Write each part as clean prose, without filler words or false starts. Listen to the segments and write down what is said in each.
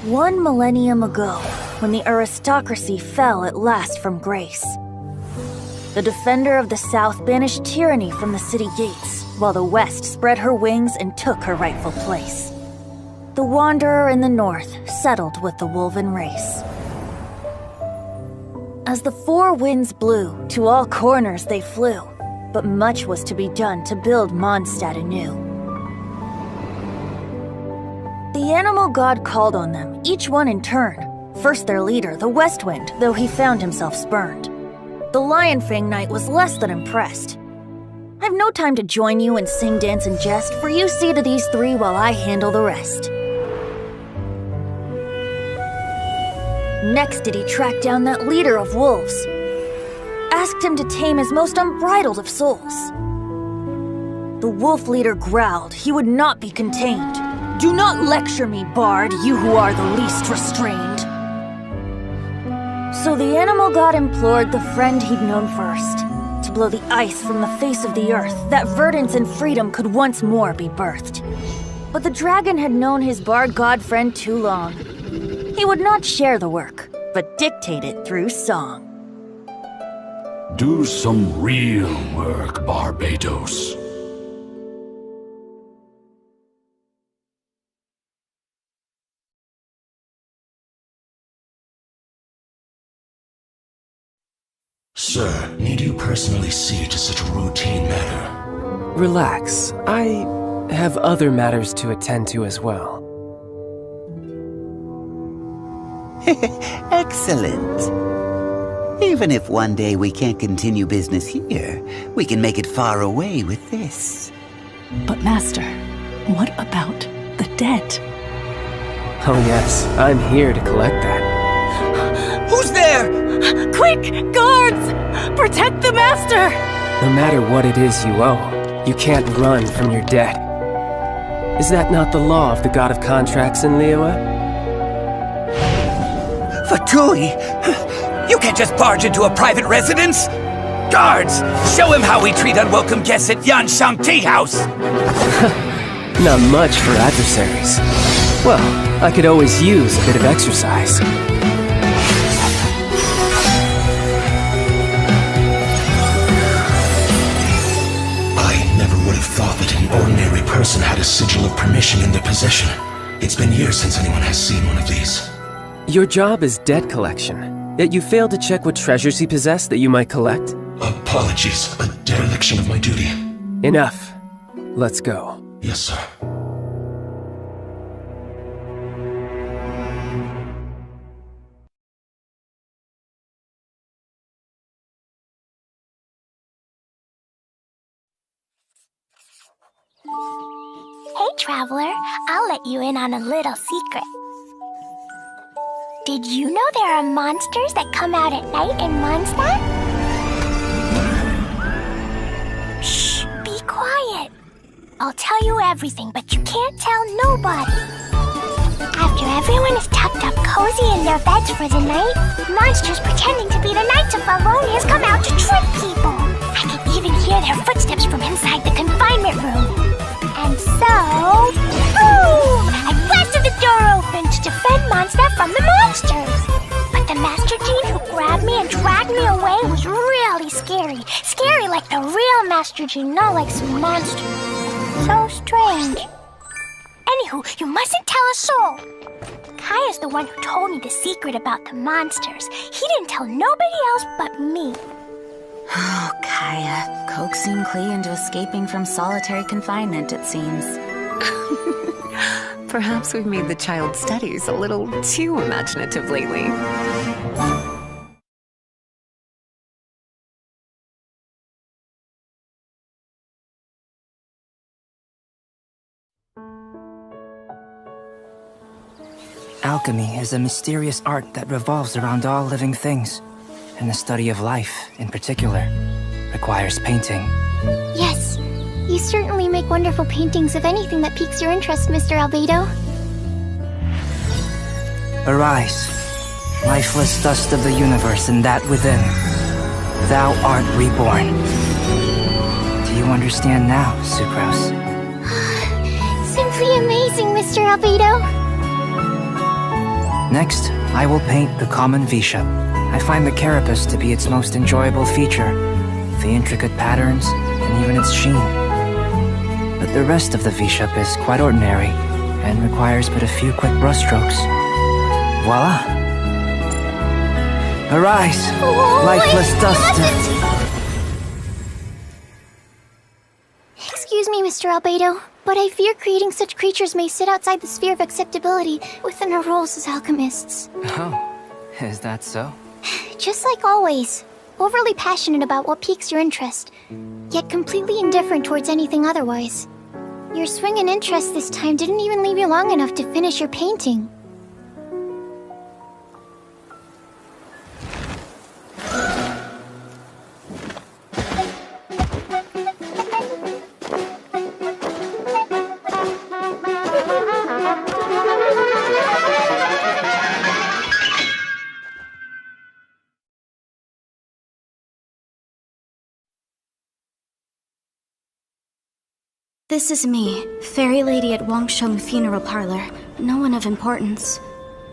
1 millennium ago, when the aristocracy fell at last from grace. The defender of the South banished tyranny from the city gates, while the West spread her wings and took her rightful place. The wanderer in the North settled with the Wolven race. As the 4 winds blew, to all corners they flew, but much was to be done to build Mondstadt anew. The animal god called on them, each one in turn. First their leader, the West Wind, though he found himself spurned. The Lionfang Knight was less than impressed. I've no time to join you and sing, dance, and jest, for you see to these 3 while I handle the rest. Next did he track down that leader of wolves. Asked him to tame his most unbridled of souls. The wolf leader growled he would not be contained. "Do not lecture me, bard, you who are the least restrained." So the animal god implored the friend he'd known first to blow the ice from the face of the earth, that verdance and freedom could once more be birthed. But the dragon had known his bard god friend too long. He would not share the work, but dictate it through song. Do some real work, Barbados. Sir, need you personally see to such a routine matter? Relax. I have other matters to attend to as well. Excellent. Even if one day we can't continue business here, we can make it far away with this. But Master, what about the debt? Oh yes, I'm here to collect that. Who's there? Quick, guards! Protect the Master! No matter what it is you owe, you can't run from your debt. Is that not the law of the God of Contracts in Liyue? Fatui! You can't just barge into a private residence! Guards! Show him how we treat unwelcome guests at Yanshang Tea House! Not much for adversaries. Well, I could always use a bit of exercise. I never would have thought that an ordinary person had a sigil of permission in their possession. It's been years since anyone has seen one of these. Your job is debt collection, yet you failed to check what treasures he possessed that you might collect? Apologies, a dereliction of my duty. Enough. Let's go. Yes, sir. Hey, Traveler. I'll let you in on a little secret. Did you know there are monsters that come out at night in Mondstadt? Shh, be quiet. I'll tell you everything, but you can't tell nobody. After everyone is tucked up cozy in their beds for the night, monsters pretending to be the Knights of Valonias come out to trick people. I can even hear their footsteps from inside the confinement room. And so, boom! I blasted the door open to defend Mondstadt from the monsters. But the Master Gene who grabbed me and dragged me away was really scary. Scary like the real Master Gene, not like some monster. So strange. Anywho, you mustn't tell a soul. Kaya's the one who told me the secret about the monsters. He didn't tell nobody else but me. Oh, Kaya, coaxing Klee into escaping from solitary confinement, it seems. Perhaps we've made the child's studies a little too imaginative lately. Alchemy is a mysterious art that revolves around all living things, and the study of life, in particular, requires painting. Yes, you certainly make wonderful paintings of anything that piques your interest, Mr. Albedo. Arise, lifeless dust of the universe and that within. Thou art reborn. Do you understand now, Sucrose? Simply amazing, Mr. Albedo. Next, I will paint the common V-shape. I find the carapace to be its most enjoyable feature, the intricate patterns, and even its sheen. But the rest of the V-shape is quite ordinary, and requires but a few quick brushstrokes. Voila! Arise, lifeless dust! Excuse me, Mr. Albedo, but I fear creating such creatures may sit outside the sphere of acceptability within our roles as alchemists. Oh, is that so? Just like always, overly passionate about what piques your interest, yet completely indifferent towards anything otherwise. Your swing in interest this time didn't even leave you long enough to finish your painting. This is me, Fairy Lady at Wangsheng Funeral Parlor, no one of importance.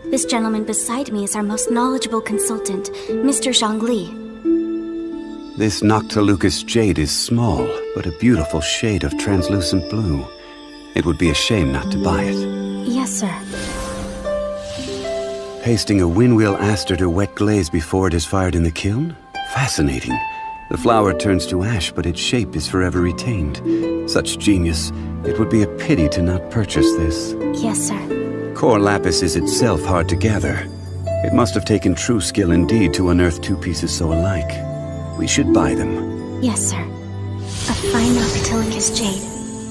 This gentleman beside me is our most knowledgeable consultant, Mr. Zhongli. This Noctilucous jade is small, but a beautiful shade of translucent blue. It would be a shame not to buy it. Yes, sir. Pasting a windwheel aster to wet glaze before it is fired in the kiln? Fascinating. The flower turns to ash, but its shape is forever retained. Such genius. It would be a pity to not purchase this. Yes, sir. Core lapis is itself hard to gather. It must have taken true skill indeed to unearth two pieces so alike. We should buy them. Yes, sir. A fine Noctilucous jade,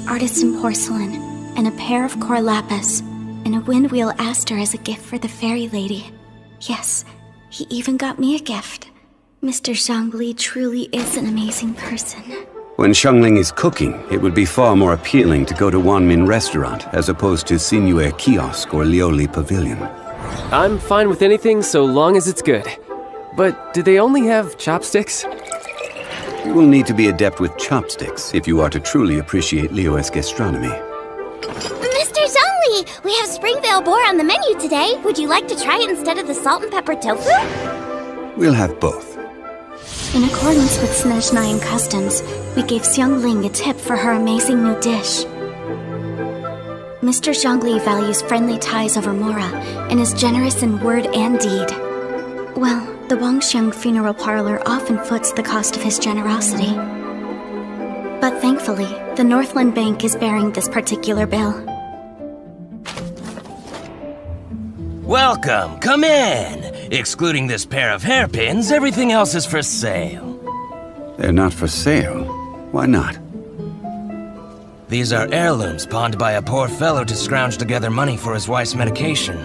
artisan porcelain, and a pair of core lapis, and a windwheel aster as a gift for the fairy lady. Yes, he even got me a gift. Mr. Zhongli truly is an amazing person. When Xiangling is cooking, it would be far more appealing to go to Wanmin Restaurant as opposed to Sinuer Kiosk or Lioli Pavilion. I'm fine with anything so long as it's good. But do they only have chopsticks? You will need to be adept with chopsticks if you are to truly appreciate Liyue's gastronomy. Mr. Zhongli, we have Springvale boar on the menu today. Would you like to try it instead of the salt and pepper tofu? We'll have both. In accordance with Snezhnayan customs, we gave Xiangling a tip for her amazing new dish. Mr. Zhongli values friendly ties over Mora and is generous in word and deed. Well, the Wangsheng Funeral Parlor often foots the cost of his generosity. But thankfully, the Northland Bank is bearing this particular bill. Welcome, come in! Excluding this pair of hairpins, everything else is for sale. They're not for sale. Why not? These are heirlooms pawned by a poor fellow to scrounge together money for his wife's medication.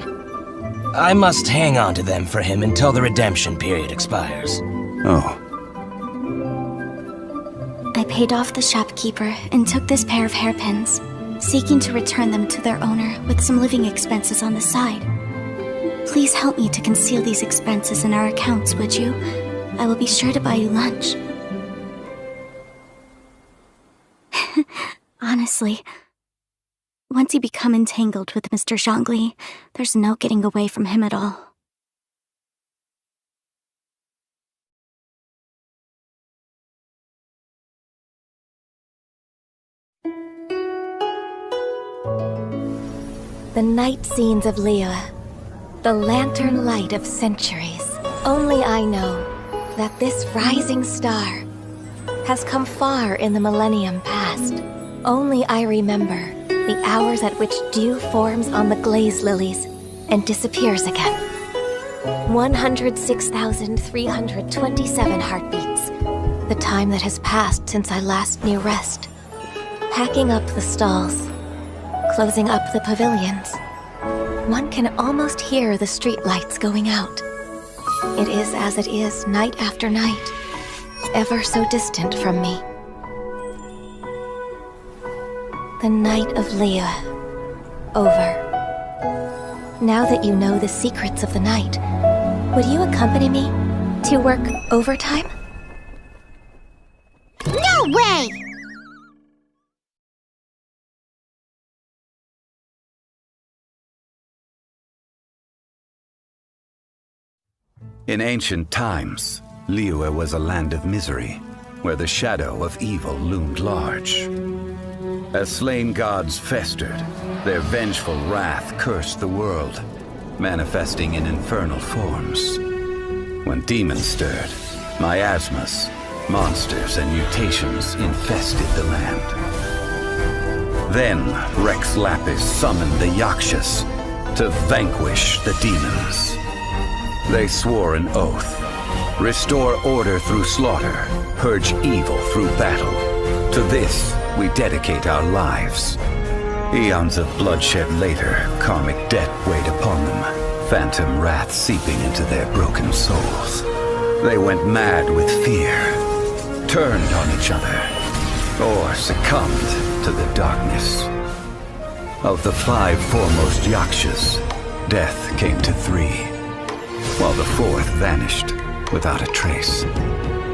I must hang on to them for him until the redemption period expires. Oh. I paid off the shopkeeper and took this pair of hairpins, seeking to return them to their owner with some living expenses on the side. Please help me to conceal these expenses in our accounts, would you? I will be sure to buy you lunch. Honestly, once you become entangled with Mr. Zhongli, there's no getting away from him at all. The night scenes of Liyue. The lantern light of centuries. Only I know that this rising star has come far in the millennium past. Only I remember the hours at which dew forms on the glaze lilies and disappears again. 106,327 heartbeats. The time that has passed since I last knew rest. Packing up the stalls, closing up the pavilions. One can almost hear the street lights going out. It is as it is night after night, ever so distant from me. The night of Liyue. Over. Now that you know the secrets of the night, would you accompany me to work overtime? No way! In ancient times, Liyue was a land of misery, where the shadow of evil loomed large. As slain gods festered, their vengeful wrath cursed the world, manifesting in infernal forms. When demons stirred, miasmas, monsters, and mutations infested the land. Then Rex Lapis summoned the Yakshas to vanquish the demons. They swore an oath: restore order through slaughter, purge evil through battle. To this, we dedicate our lives. Eons of bloodshed later, karmic debt weighed upon them, phantom wrath seeping into their broken souls. They went mad with fear, turned on each other, or succumbed to the darkness. Of the 5 foremost Yakshas, death came to 3, while the 4th vanished without a trace.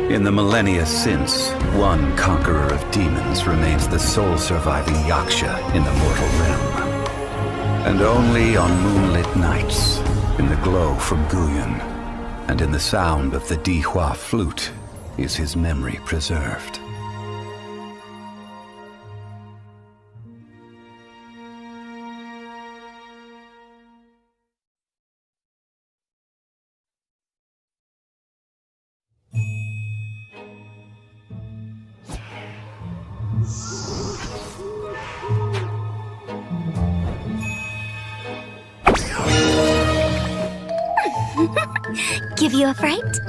In the millennia since, one conqueror of demons remains the sole surviving Yaksha in the mortal realm. And only on moonlit nights, in the glow from Guyon, and in the sound of the Dihua flute, is his memory preserved. Give you a fright?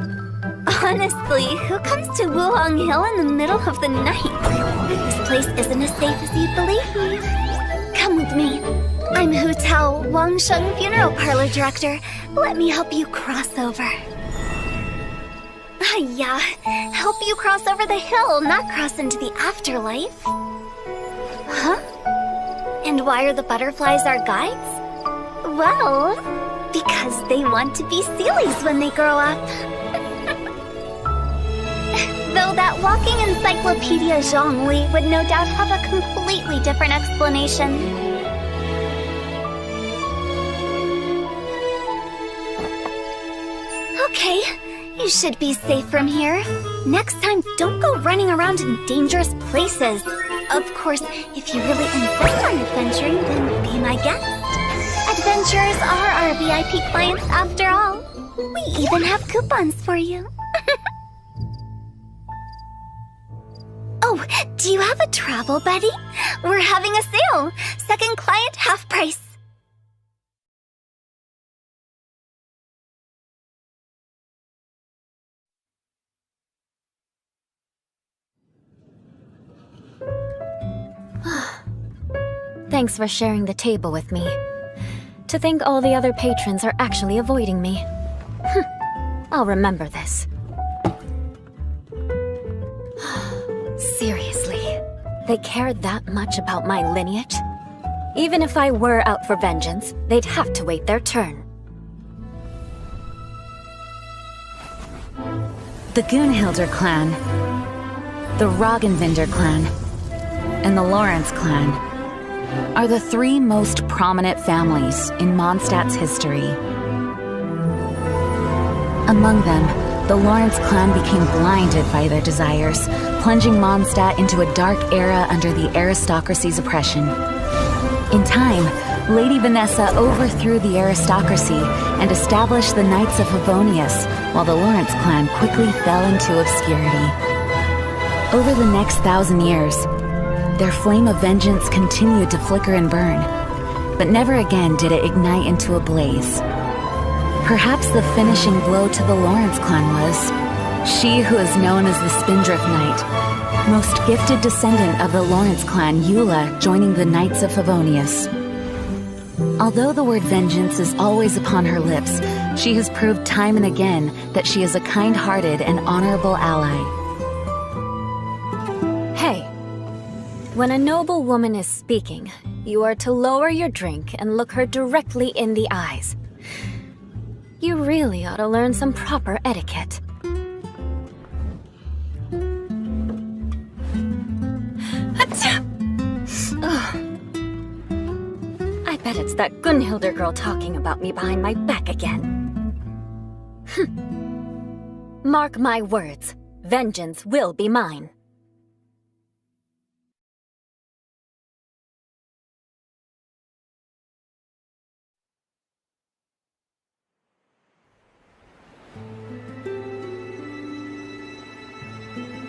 Honestly, who comes to Wuhong Hill in the middle of the night? This place isn't as safe as you'd believe. Come with me. I'm Hu Tao, Wang Sheng Funeral Parlor Director. Let me help you cross over. Yeah, help you cross over the hill, not cross into the afterlife. Huh? And why are the butterflies our guides? Well, because they want to be Sealies when they grow up. Though that walking encyclopedia Zhongli would no doubt have a completely different explanation. Okay, you should be safe from here. Next time, don't go running around in dangerous places. Of course, if you really insist on adventuring, then be my guest. Adventurers are our VIP clients after all. We even have coupons for you. Oh, do you have a travel buddy? We're having a sale. Second client, half price. Thanks for sharing the table with me. To think all the other patrons are actually avoiding me. I'll remember this. Seriously, they cared that much about my lineage? Even if I were out for vengeance, they'd have to wait their turn. The Gunhilder clan, the Roggenvinder clan, and the Lawrence clan are the 3 most prominent families in Mondstadt's history. Among them, the Lawrence clan became blinded by their desires, plunging Mondstadt into a dark era under the aristocracy's oppression. In time, Lady Vanessa overthrew the aristocracy and established the Knights of Favonius, while the Lawrence clan quickly fell into obscurity. Over the next 1,000 years, their flame of vengeance continued to flicker and burn, but never again did it ignite into a blaze. Perhaps the finishing blow to the Lawrence clan was she who is known as the Spindrift Knight, most gifted descendant of the Lawrence clan, Eula, joining the Knights of Favonius. Although the word vengeance is always upon her lips, she has proved time and again that she is a kind-hearted and honorable ally. Hey, when a noble woman is speaking, you are to lower your drink and look her directly in the eyes. You really ought to learn some proper etiquette. I bet it's that Gunhilder girl talking about me behind my back again. Mark my words. Vengeance will be mine.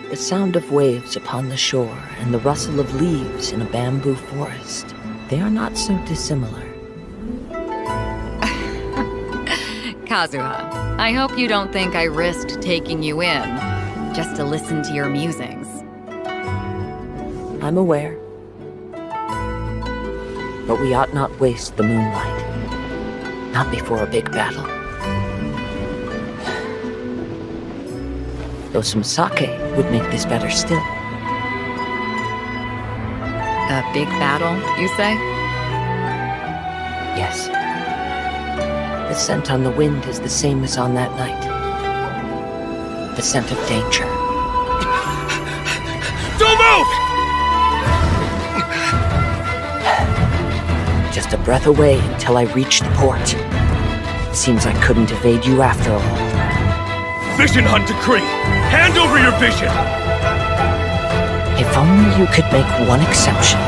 The sound of waves upon the shore and the rustle of leaves in a bamboo forest, they are not so dissimilar. Kazuha, I hope you don't think I risked taking you in just to listen to your musings. I'm aware. But we ought not waste the moonlight. Not before a big battle. Though some sake would make this better still. A big battle, you say? Yes. The scent on the wind is the same as on that night. The scent of danger. Don't move! Just a breath away until I reach the port. It seems I couldn't evade you after all. Vision Hunt Decree! Hand over your vision! If only you could make one exception,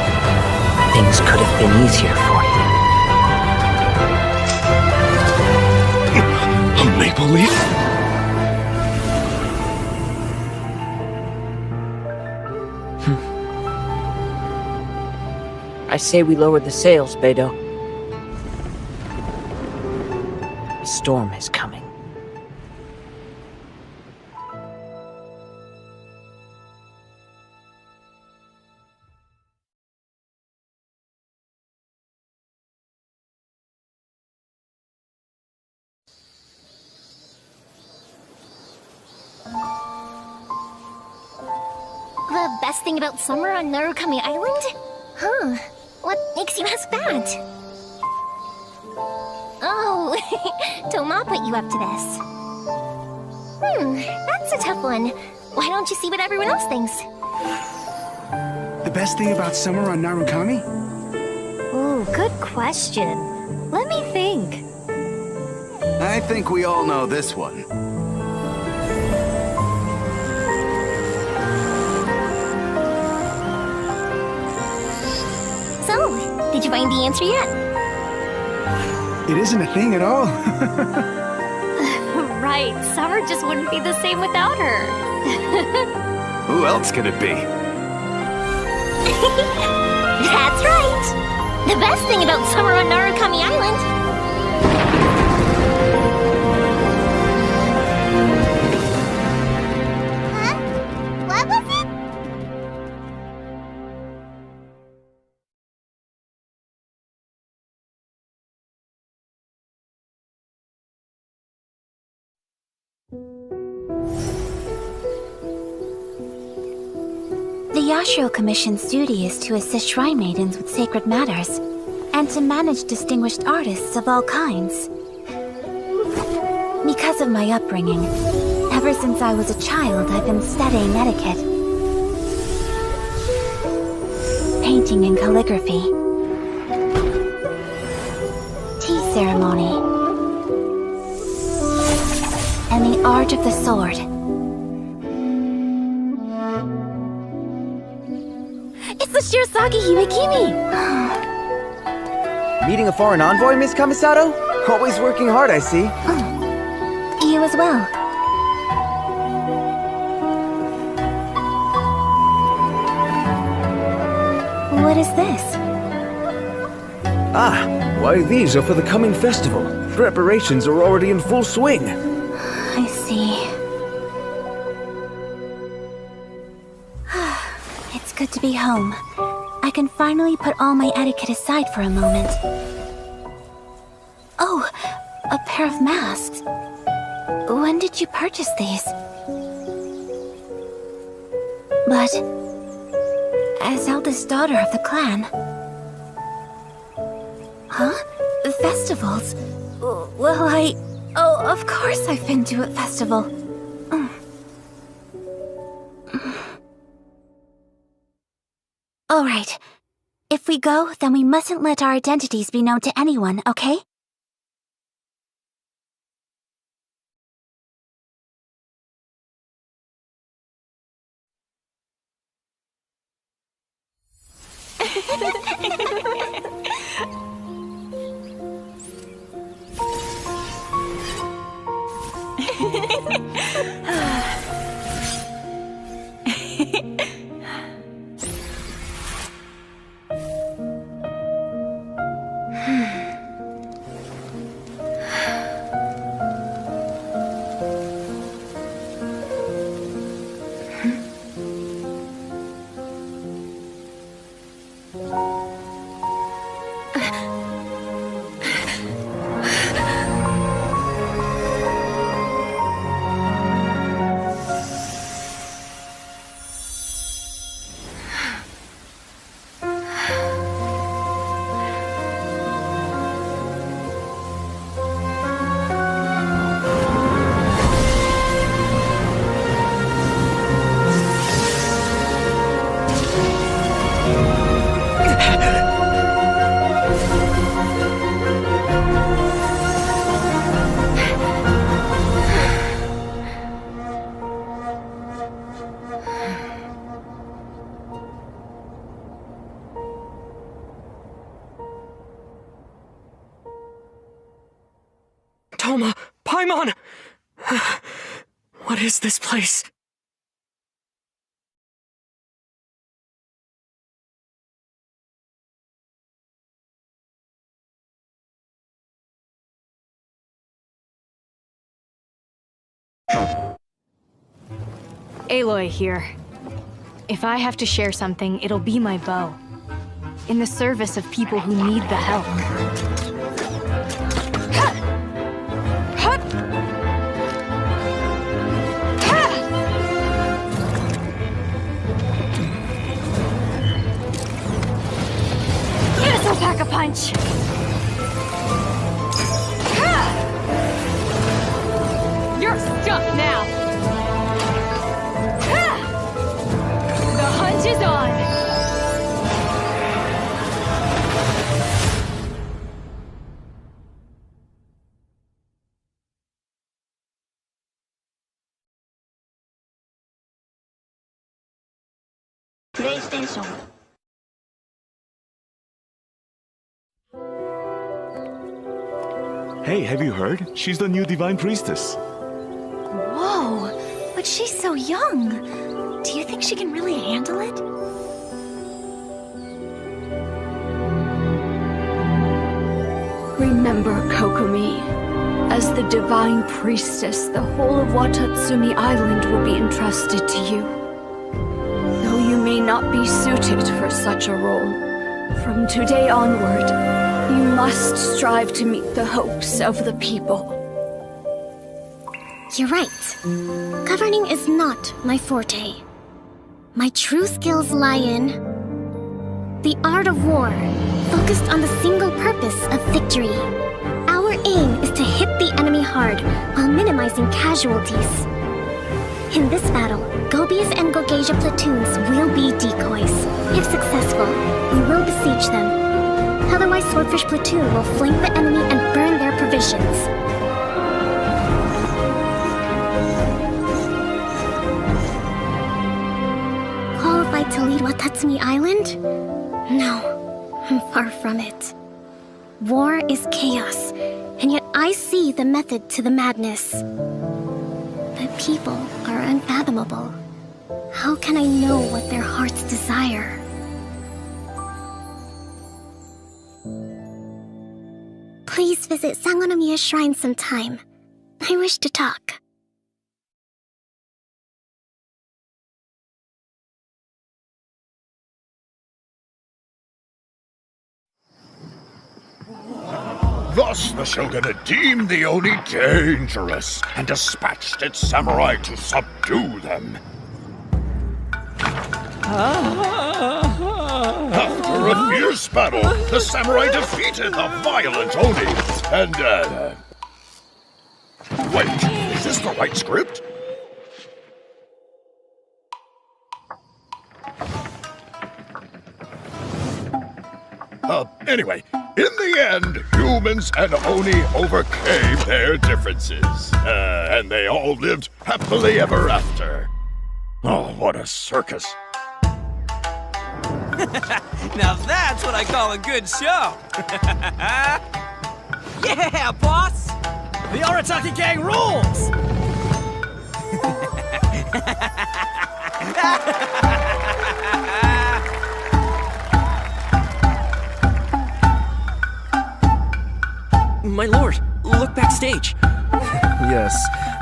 things could have been easier for you. A maple leaf? I say we lower the sails, Beidou. A storm is coming. The best thing about summer on Narukami Island? Huh. What makes you ask that? Oh, Toma put you up to this. That's a tough one. Why don't you see what everyone else thinks? The best thing about summer on Narukami? Ooh, good question. Let me think. I think we all know this one. So, did you find the answer yet? It isn't a thing at all. Right, summer just wouldn't be the same without her. Who else could it be? That's right! The best thing about summer on Narukami Island... Huh? What was it? The Yashiro Commission's duty is to assist shrine maidens with sacred matters, and to manage distinguished artists of all kinds. Because of my upbringing, ever since I was a child, I've been studying etiquette. Painting and calligraphy. Tea ceremony. And the art of the sword. It's the Shirasagi Himekimi! Meeting a foreign envoy, Miss Kamisato? Always working hard, I see. You as well. What is this? Ah, why these are for the coming festival. Preparations are already in full swing. I see. It's good to be home. I can finally put all my etiquette aside for a moment. Oh, a pair of masks. When did you purchase these? But, as eldest daughter of the clan... Huh? Festivals? Well, Oh, of course I've been to a festival. All right. If we go, then we mustn't let our identities be known to anyone, okay? Toma! Paimon! What is this place? Aloy here. If I have to share something, it'll be my bow. In the service of people who need the help. This'll pack a punch! You're stuck now! The hunt is on! PlayStation. Hey, have you heard? She's the new Divine Priestess. Whoa, but she's so young. Do you think she can really handle it? Remember, Kokumi. As the Divine Priestess, the whole of Watatsumi Island will be entrusted to you. Though you may not be suited for such a role, from today onward, you must strive to meet the hopes of the people. You're right. Governing is not my forte. My true skills lie in the art of war, focused on the single purpose of victory. Our aim is to hit the enemy hard while minimizing casualties. In this battle, Gobi's and Gogeja platoons will be decoys. If successful, we will besiege them. Otherwise, Swordfish platoon will flank the enemy and burn their provisions. Qualified to lead Watatsumi Island? No, I'm far from it. War is chaos, and yet I see the method to the madness. The people are unfathomable. How can I know what their hearts desire? Please visit Sangonomiya Shrine sometime. I wish to talk. Thus the shogunate deemed the Oni dangerous and dispatched its samurai to subdue them. After a fierce battle, the samurai defeated the violent Oni and, Wait, is this the right script? Anyway, in the end, humans and Oni overcame their differences. And they all lived happily ever after. Oh, what a circus. Now that's what I call a good show! Yeah, boss! The Arataki gang rules! My lord, look backstage. Yes,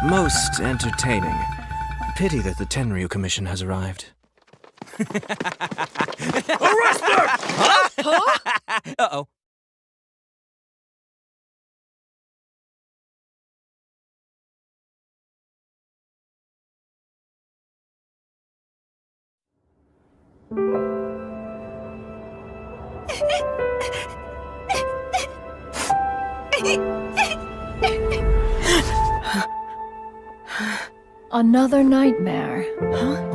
most entertaining. Pity that the Tenryu Commission has arrived. Arrest them! Huh? Uh-oh. Another nightmare.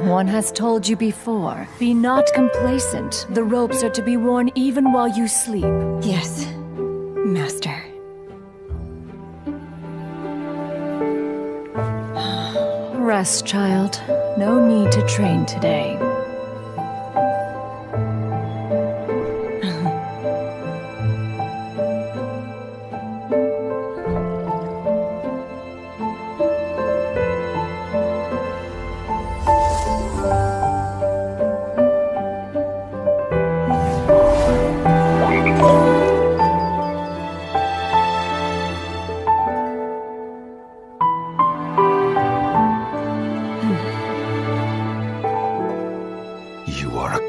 One has told you before. Be not complacent. The ropes are to be worn even while you sleep. Yes, Master. Rest, child. No need to train today.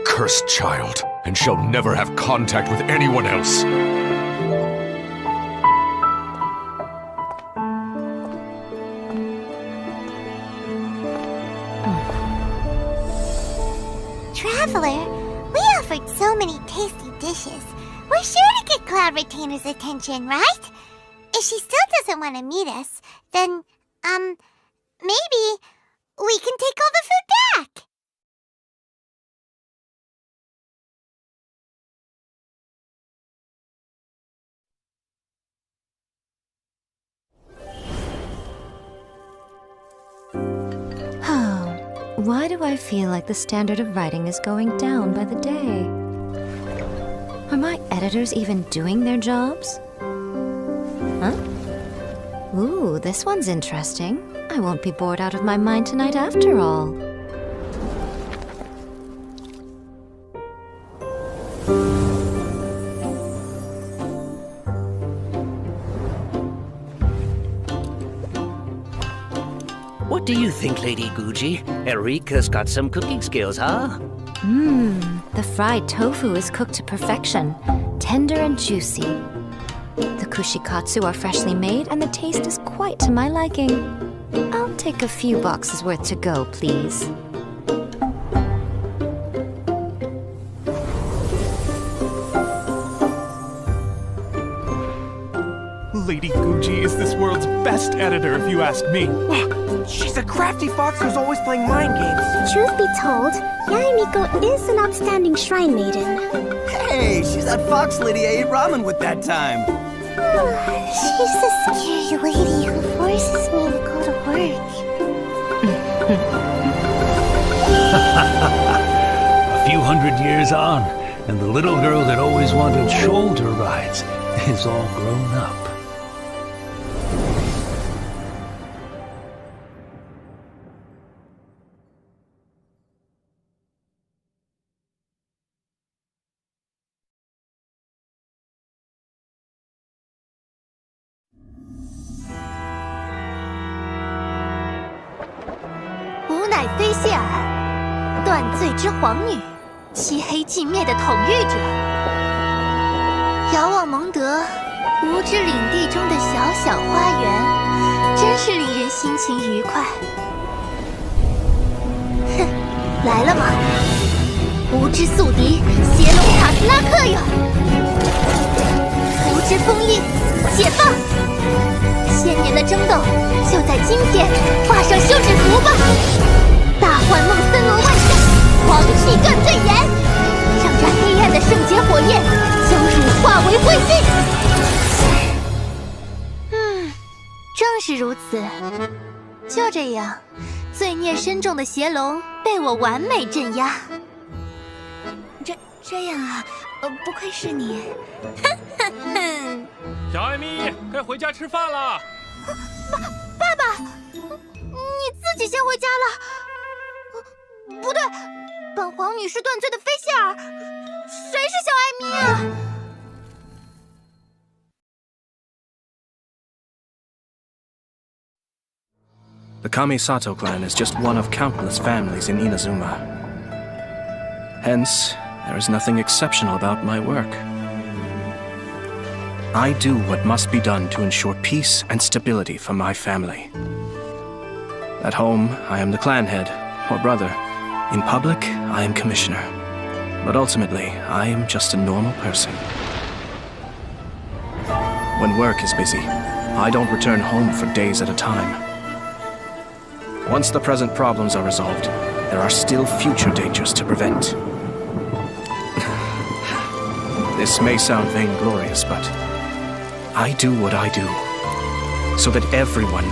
Cursed child, and shall never have contact with anyone else. Traveler, we offered so many tasty dishes. We're sure to get Cloud Retainer's attention, right? If she still doesn't want to meet us, then, maybe we can take all the food back. Why do I feel like the standard of writing is going down by the day? Are my editors even doing their jobs? Huh? Ooh, this one's interesting. I won't be bored out of my mind tonight after all. What do you think, Lady Guji? Erika's got some cooking skills, huh? The fried tofu is cooked to perfection, tender and juicy. The kushikatsu are freshly made, and the taste is quite to my liking. I'll take a few boxes worth to go, please. Lady Guji is this world's best editor, if you ask me. She's a crafty fox who's always playing mind games. Truth be told, Yaemiko is an upstanding shrine maiden. Hey, she's that fox lady I ate ramen with that time. She's the scary lady who forces me to go to work. A few hundred years on, and the little girl that always wanted shoulder rides is all grown up.菲谢尔，断罪之皇女，漆黑尽灭的统御者。遥望蒙德，无知领地中的小小花园，真是令人心情愉快。哼，来了吗？无知宿敌，邪龙卡斯拉克哟！无知封印，解放！千年的争斗，就在今天画上休止符吧！大幻梦森罗万象，狂气断罪炎，让这黑暗的圣洁火焰将汝化为灰烬。正是如此。就这样，罪孽深重的邪龙被我完美镇压。这样啊，不愧是你。小艾米，该回家吃饭了。爸爸，你自己先回家了。不对，本皇女是断罪的菲谢尔，谁是小艾米啊？ The Kamisato clan is just one of countless families in Inazuma. Hence, there is nothing exceptional about my work. I do what must be done to ensure peace and stability for my family. At home, I am the clan head, or brother. In public, I am commissioner. But ultimately, I am just a normal person. When work is busy, I don't return home for days at a time. Once the present problems are resolved, there are still future dangers to prevent. This may sound vainglorious, but I do what I do, so that everyone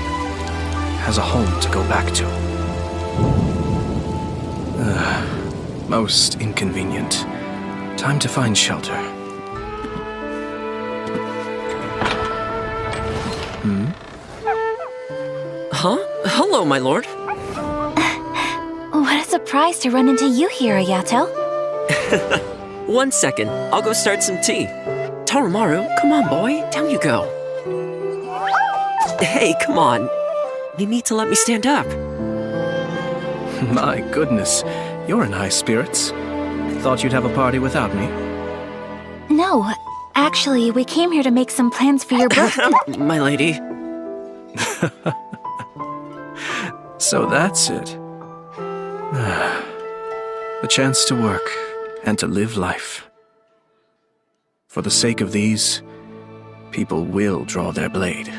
has a home to go back to. Most inconvenient. Time to find shelter. Huh? Hello, my lord. What a surprise to run into you here, Ayato. 1 second, I'll go start some tea. Toromaru, come on, boy. Down you go. Hey, come on. You need to let me stand up. My goodness, you're in high spirits. Thought you'd have a party without me. No, actually, we came here to make some plans for your birthday. My lady. So that's it. The chance to work and to live life. For the sake of these, people will draw their blade.